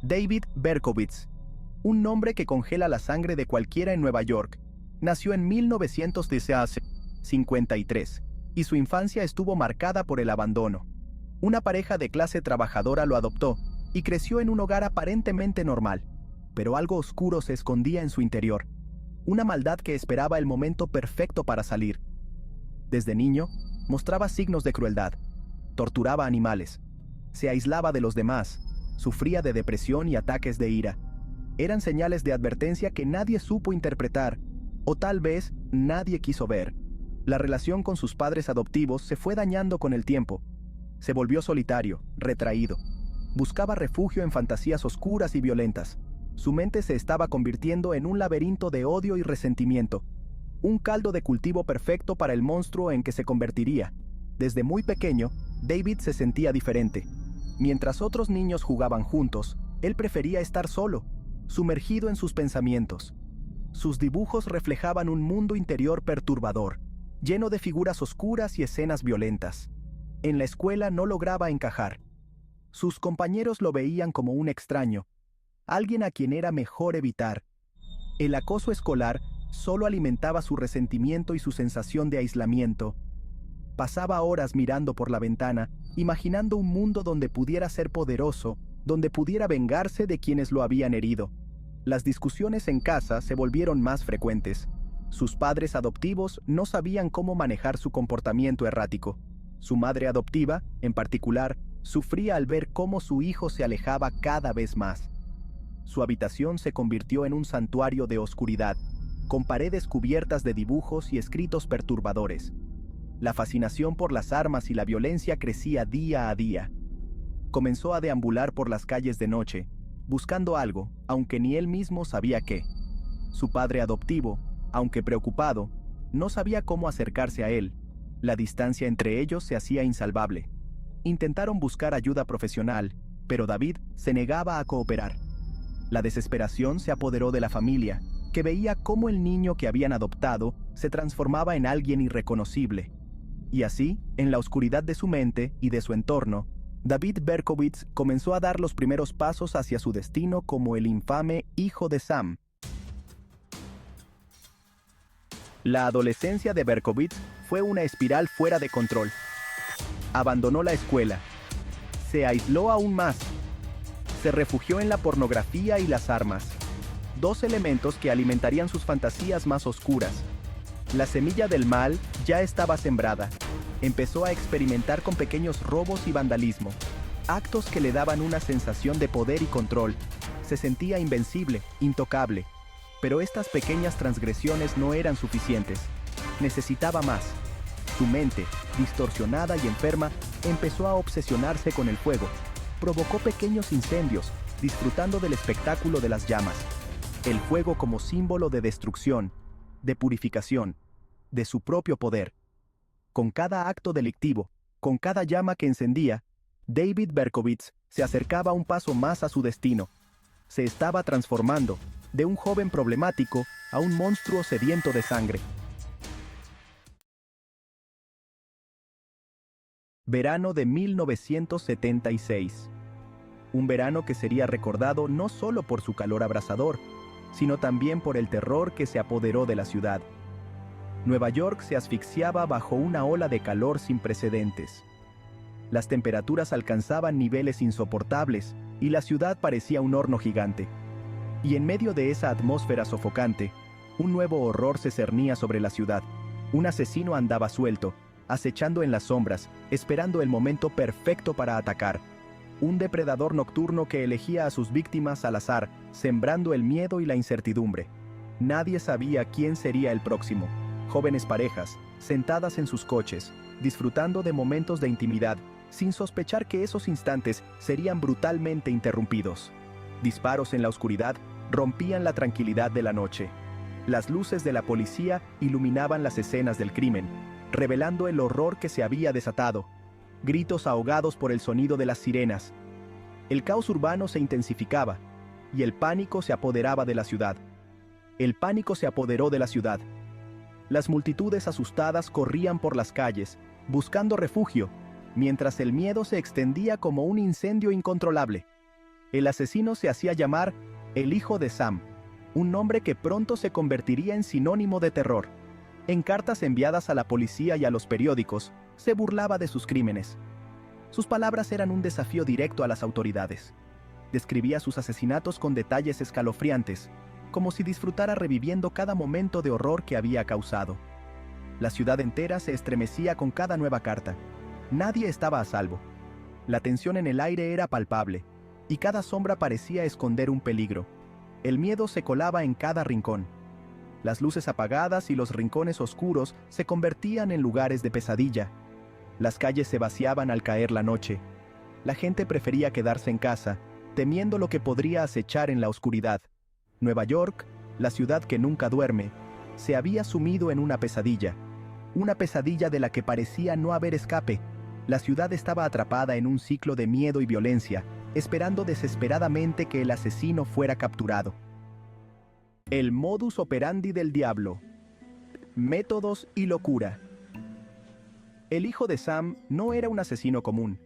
David Berkowitz, un nombre que congela la sangre de cualquiera en Nueva York, nació en 1953 y su infancia estuvo marcada por el abandono. Una pareja de clase trabajadora lo adoptó y creció en un hogar aparentemente normal, pero algo oscuro se escondía en su interior, una maldad que esperaba el momento perfecto para salir. Desde niño, mostraba signos de crueldad, torturaba animales, se aislaba de los demás, sufría de depresión y ataques de ira. Eran señales de advertencia que nadie supo interpretar, o tal vez nadie quiso ver. La relación con sus padres adoptivos se fue dañando con el tiempo. Se volvió solitario, retraído. Buscaba refugio en fantasías oscuras y violentas. Su mente se estaba convirtiendo en un laberinto de odio y resentimiento. Un caldo de cultivo perfecto para el monstruo en que se convertiría. Desde muy pequeño, David se sentía diferente. Mientras otros niños jugaban juntos, él prefería estar solo, sumergido en sus pensamientos. Sus dibujos reflejaban un mundo interior perturbador, lleno de figuras oscuras y escenas violentas. En la escuela no lograba encajar. Sus compañeros lo veían como un extraño, alguien a quien era mejor evitar. El acoso escolar solo alimentaba su resentimiento y su sensación de aislamiento. Pasaba horas mirando por la ventana, imaginando un mundo donde pudiera ser poderoso, donde pudiera vengarse de quienes lo habían herido. Las discusiones en casa se volvieron más frecuentes. Sus padres adoptivos no sabían cómo manejar su comportamiento errático. Su madre adoptiva, en particular, sufría al ver cómo su hijo se alejaba cada vez más. Su habitación se convirtió en un santuario de oscuridad, con paredes cubiertas de dibujos y escritos perturbadores. La fascinación por las armas y la violencia crecía día a día. Comenzó a deambular por las calles de noche, buscando algo, aunque ni él mismo sabía qué. Su padre adoptivo, aunque preocupado, no sabía cómo acercarse a él. La distancia entre ellos se hacía insalvable. Intentaron buscar ayuda profesional, pero David se negaba a cooperar. La desesperación se apoderó de la familia, que veía cómo el niño que habían adoptado se transformaba en alguien irreconocible. Y así, en la oscuridad de su mente y de su entorno, David Berkowitz comenzó a dar los primeros pasos hacia su destino como el infame hijo de Sam. La adolescencia de Berkowitz fue una espiral fuera de control. Abandonó la escuela. Se aisló aún más. Se refugió en la pornografía y las armas. Dos elementos que alimentarían sus fantasías más oscuras. La semilla del mal ya estaba sembrada. Empezó a experimentar con pequeños robos y vandalismo, actos que le daban una sensación de poder y control. Se sentía invencible, intocable. Pero estas pequeñas transgresiones no eran suficientes. Necesitaba más. Su mente, distorsionada y enferma, empezó a obsesionarse con el fuego. Provocó pequeños incendios, disfrutando del espectáculo de las llamas. El fuego como símbolo de destrucción, de purificación, de su propio poder. Con cada acto delictivo, con cada llama que encendía, David Berkowitz se acercaba un paso más a su destino. Se estaba transformando, de un joven problemático a un monstruo sediento de sangre. Verano de 1976. Un verano que sería recordado no solo por su calor abrasador, sino también por el terror que se apoderó de la ciudad. Nueva York se asfixiaba bajo una ola de calor sin precedentes. Las temperaturas alcanzaban niveles insoportables y la ciudad parecía un horno gigante. Y en medio de esa atmósfera sofocante, un nuevo horror se cernía sobre la ciudad. Un asesino andaba suelto, acechando en las sombras, esperando el momento perfecto para atacar. Un depredador nocturno que elegía a sus víctimas al azar, sembrando el miedo y la incertidumbre. Nadie sabía quién sería el próximo. Jóvenes parejas, sentadas en sus coches, disfrutando de momentos de intimidad, sin sospechar que esos instantes serían brutalmente interrumpidos. Disparos en la oscuridad rompían la tranquilidad de la noche. Las luces de la policía iluminaban las escenas del crimen, revelando el horror que se había desatado. Gritos ahogados por el sonido de las sirenas. El caos urbano se intensificaba, y el pánico se apoderaba de la ciudad. El pánico se apoderó de la ciudad. Las multitudes asustadas corrían por las calles, buscando refugio, mientras el miedo se extendía como un incendio incontrolable. El asesino se hacía llamar el hijo de Sam, un nombre que pronto se convertiría en sinónimo de terror. En cartas enviadas a la policía y a los periódicos, se burlaba de sus crímenes. Sus palabras eran un desafío directo a las autoridades. Describía sus asesinatos con detalles escalofriantes, como si disfrutara reviviendo cada momento de horror que había causado. La ciudad entera se estremecía con cada nueva carta. Nadie estaba a salvo. La tensión en el aire era palpable, y cada sombra parecía esconder un peligro. El miedo se colaba en cada rincón. Las luces apagadas y los rincones oscuros se convertían en lugares de pesadilla. Las calles se vaciaban al caer la noche. La gente prefería quedarse en casa, temiendo lo que podría acechar en la oscuridad. Nueva York, la ciudad que nunca duerme, se había sumido en una pesadilla de la que parecía no haber escape. La ciudad estaba atrapada en un ciclo de miedo y violencia, esperando desesperadamente que el asesino fuera capturado. El modus operandi del diablo. Métodos y locura. El hijo de Sam no era un asesino común.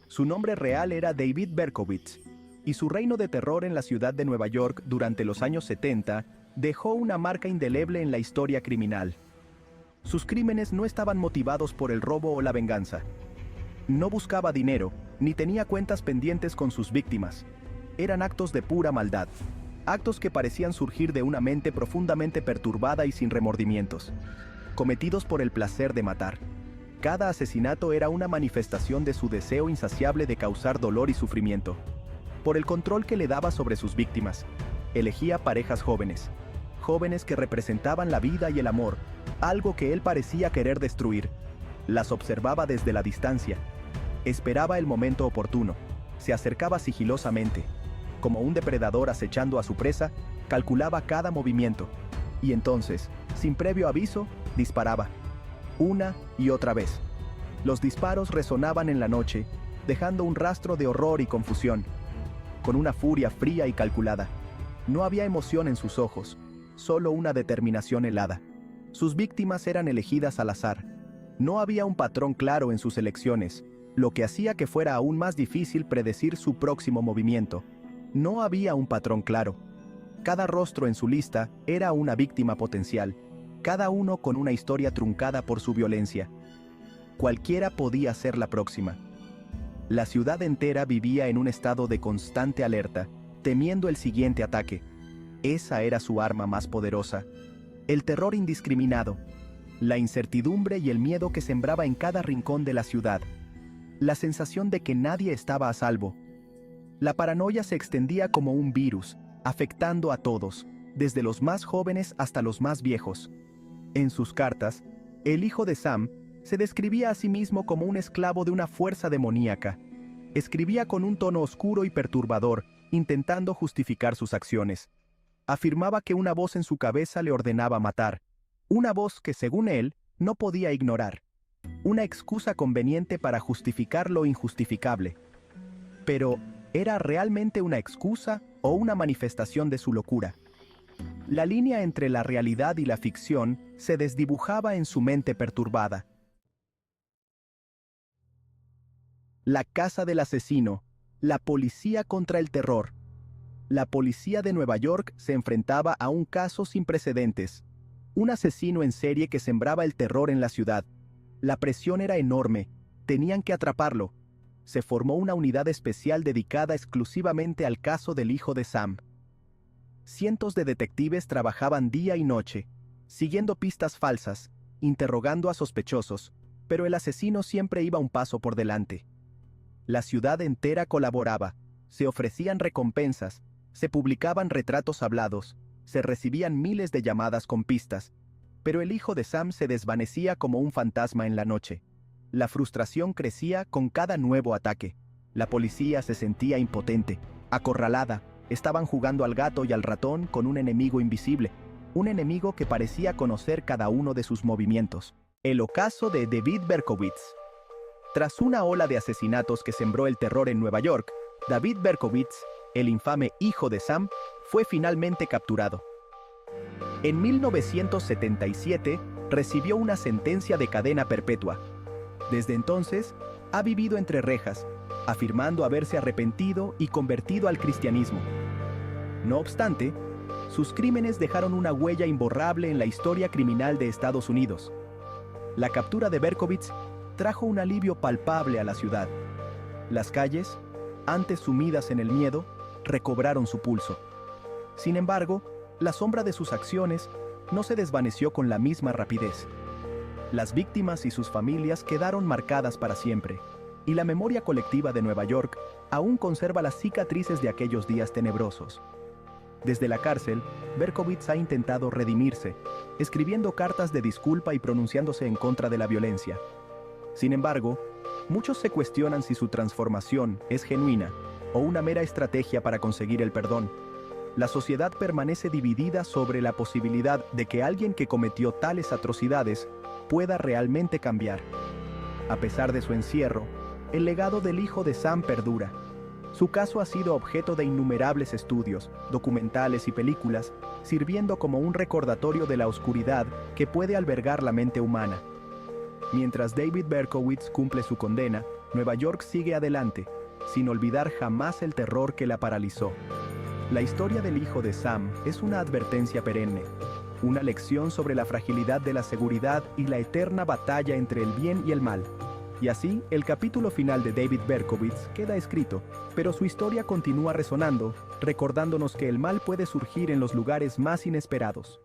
Su nombre real era David Berkowitz, y su reino de terror en la ciudad de Nueva York durante los años 70 dejó una marca indeleble en la historia criminal. Sus crímenes no estaban motivados por el robo o la venganza. No buscaba dinero, ni tenía cuentas pendientes con sus víctimas. Eran actos de pura maldad, actos que parecían surgir de una mente profundamente perturbada y sin remordimientos, cometidos por el placer de matar. Cada asesinato era una manifestación de su deseo insaciable de causar dolor y sufrimiento. Por el control que le daba sobre sus víctimas, elegía parejas jóvenes que representaban la vida y el amor, algo que él parecía querer destruir. Las observaba desde la distancia. Esperaba el momento oportuno. Se acercaba sigilosamente. Como un depredador acechando a su presa, calculaba cada movimiento. Y entonces, sin previo aviso, disparaba. Una y otra vez. Los disparos resonaban en la noche, dejando un rastro de horror y confusión. Con una furia fría y calculada. No había emoción en sus ojos, solo una determinación helada. Sus víctimas eran elegidas al azar. No había un patrón claro en sus elecciones, lo que hacía que fuera aún más difícil predecir su próximo movimiento. No había un patrón claro. Cada rostro en su lista era una víctima potencial, cada uno con una historia truncada por su violencia. Cualquiera podía ser la próxima. La ciudad entera vivía en un estado de constante alerta, temiendo el siguiente ataque. Esa era su arma más poderosa. El terror indiscriminado, la incertidumbre y el miedo que sembraba en cada rincón de la ciudad. La sensación de que nadie estaba a salvo. La paranoia se extendía como un virus, afectando a todos, desde los más jóvenes hasta los más viejos. En sus cartas, el hijo de Sam se describía a sí mismo como un esclavo de una fuerza demoníaca. Escribía con un tono oscuro y perturbador, intentando justificar sus acciones. Afirmaba que una voz en su cabeza le ordenaba matar, una voz que, según él, no podía ignorar. Una excusa conveniente para justificar lo injustificable. Pero, ¿era realmente una excusa o una manifestación de su locura? La línea entre la realidad y la ficción se desdibujaba en su mente perturbada. La casa del asesino, la policía contra el terror. La policía de Nueva York se enfrentaba a un caso sin precedentes. Un asesino en serie que sembraba el terror en la ciudad. La presión era enorme. Tenían que atraparlo. Se formó una unidad especial dedicada exclusivamente al caso del hijo de Sam. Cientos de detectives trabajaban día y noche, siguiendo pistas falsas, interrogando a sospechosos, pero el asesino siempre iba un paso por delante. La ciudad entera colaboraba, se ofrecían recompensas, se publicaban retratos hablados, se recibían miles de llamadas con pistas, pero el hijo de Sam se desvanecía como un fantasma en la noche. La frustración crecía con cada nuevo ataque. La policía se sentía impotente, acorralada. Estaban jugando al gato y al ratón con un enemigo invisible, un enemigo que parecía conocer cada uno de sus movimientos. El ocaso de David Berkowitz. Tras una ola de asesinatos que sembró el terror en Nueva York, David Berkowitz, el infame hijo de Sam, fue finalmente capturado. En 1977 recibió una sentencia de cadena perpetua. Desde entonces, ha vivido entre rejas, afirmando haberse arrepentido y convertido al cristianismo. No obstante, sus crímenes dejaron una huella imborrable en la historia criminal de Estados Unidos. La captura de Berkowitz trajo un alivio palpable a la ciudad. Las calles, antes sumidas en el miedo, recobraron su pulso. Sin embargo, la sombra de sus acciones no se desvaneció con la misma rapidez. Las víctimas y sus familias quedaron marcadas para siempre, y la memoria colectiva de Nueva York aún conserva las cicatrices de aquellos días tenebrosos. Desde la cárcel, Berkowitz ha intentado redimirse, escribiendo cartas de disculpa y pronunciándose en contra de la violencia. Sin embargo, muchos se cuestionan si su transformación es genuina o una mera estrategia para conseguir el perdón. La sociedad permanece dividida sobre la posibilidad de que alguien que cometió tales atrocidades pueda realmente cambiar. A pesar de su encierro, el legado del hijo de Sam perdura. Su caso ha sido objeto de innumerables estudios, documentales y películas, sirviendo como un recordatorio de la oscuridad que puede albergar la mente humana. Mientras David Berkowitz cumple su condena, Nueva York sigue adelante, sin olvidar jamás el terror que la paralizó. La historia del hijo de Sam es una advertencia perenne, una lección sobre la fragilidad de la seguridad y la eterna batalla entre el bien y el mal. Y así, el capítulo final de David Berkowitz queda escrito, pero su historia continúa resonando, recordándonos que el mal puede surgir en los lugares más inesperados.